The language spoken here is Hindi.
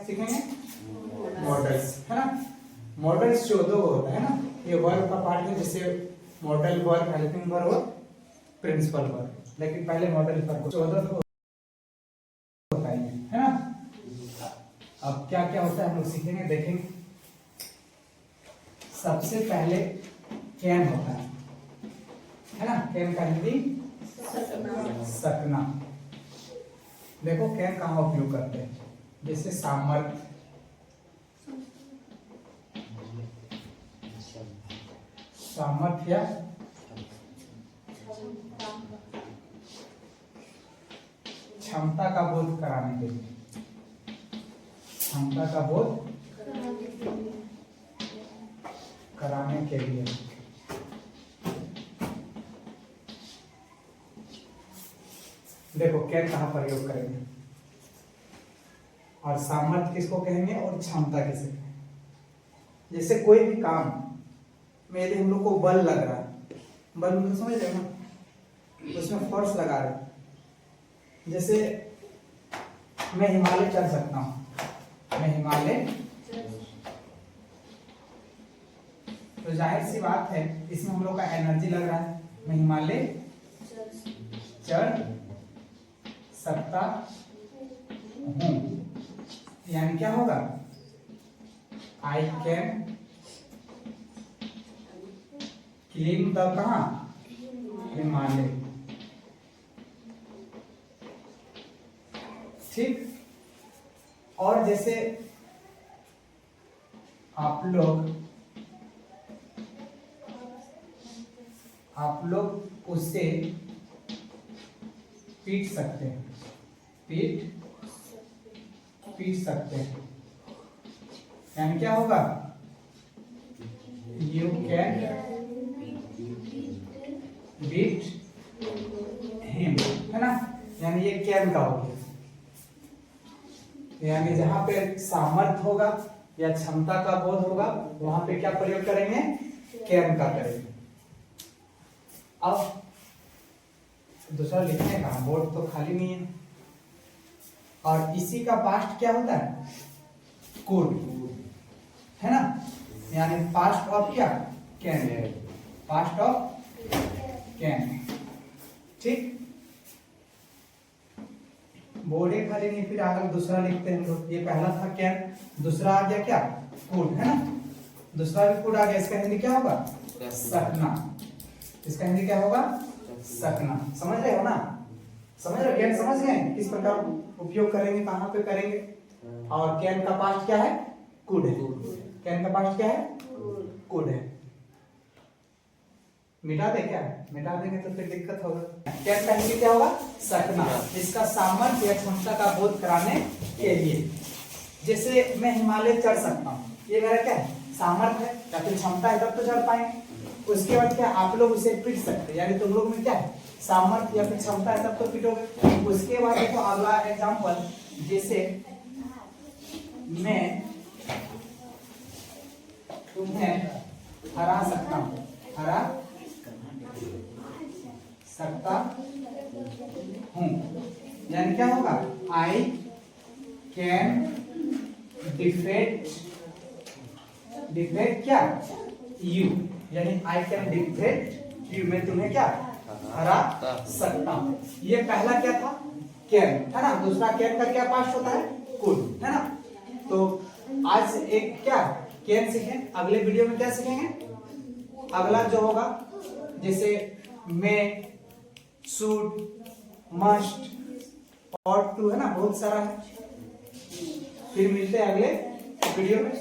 सीखेंगे मॉडल्स, है ना। मॉडल्स जो दो होता है ना, ये वर्ब का पार्ट है, जैसे मॉडल वर्ब, हेल्पिंग वर्ब और प्रिंसिपल वर्ब। लेकिन पहले मॉडल वर्ब 14 तो होता है ना। अब क्या क्या होता है हम लोग सीखेंगे, देखेंगे। सबसे पहले कैन होता है ना। कैन का हिंदी सकना। देखो कैन कहाँ उपयोग करते हैं, जैसे सामर्थ्य, सामर्थ्य, क्षमता का बोध कराने के लिए, क्षमता का बोध कराने के लिए। देखो कैन कहाँ प्रयोग करेंगे, और सामर्थ्य किसको कहेंगे और क्षमता किसे कहेंगे। जैसे कोई भी काम में यदि हम लोग को बल लग रहा है, बल मतलब समझ रहे हो ना, उसमें फोर्स लगा रहे हैं। जैसे मैं हिमालय चढ़ सकता हूं, मैं हिमालय, तो जाहिर सी बात है इसमें हम लोग का एनर्जी लग रहा है। मैं हिमालय चढ़ सकता हूं, यानी क्या होगा, आई कैन क्लीम द कहां, हिमालय। ठीक। और जैसे आप लोग उससे पीट सकते हैं, पीट सकते हैं, यानी क्या होगा, यू कैन बीट हिम, है ना। यानी ये कैन का हो गया। यानी जहां पे सामर्थ्य होगा या क्षमता का बोध होगा, वहां पे क्या प्रयोग करेंगे, कैन का करेंगे। अब दूसरा लिखने का बोर्ड तो खाली नहीं है, और इसी का पास्ट क्या होता है, कुड, है ना। यानी पास्ट ऑफ क्या, कैन, पास्ट ऑफ कैन। ठीक। बोर्ड एक खाली नहीं, फिर आगे दूसरा लिखते हैं हम लोग। ये पहला था कैन, दूसरा आ गया क्या, कुड, है ना। दूसरा भी कुड आ गया, इसका हिंदी क्या होगा, सकना। इसका हिंदी क्या होगा, सकना। समझ रहे हो ना, समझ रहे हो, कैन समझ गए किस प्रकार उपयोग करेंगे, कहां पे करेंगे। और कैन का पास्ट क्या है, कुड है। कैन का पास्ट क्या है, कुड है। मिटा दे क्या, मिटा देंगे तो फिर दिक्कत होगा। कैन का हिंदी क्या होगा, सकना। इसका सामर्थ्य या क्षमता का बोध कराने के लिए। जैसे मैं हिमालय चढ़ सकता हूँ, ये मेरा क्या है, सामर्थ्य है या फिर क्षमता है, तब तो चढ़ पाएंगे। उसके बाद क्या, आप लोग उसे पीट सकते हैं, यानी तुम लोग में क्या है, सामर्थ्य या फिर क्षमता है, तब तो पीटोगे। उसके बाद देखो अगला एग्जाम्पल, जैसे मैं तुम्हें हरा सकता हूँ, हरा सकता हूं, यानी क्या होगा, आई कैन डिफेट क्या, यू, यानी आई कैन डिफेट यू, मैं तुम्हें क्या हरा सकता हूं। ये पहला क्या था, कैन, है ना। दूसरा कैन का क्या पास्ट होता है, कुड, है ना। तो आज एक क्या कैन सीखे, अगले वीडियो में क्या सीखेंगे, अगला जो होगा, जैसे मैं, शुड, मस्ट, और टू, है ना, बहुत सारा है। फिर मिलते हैं अगले वीडियो में।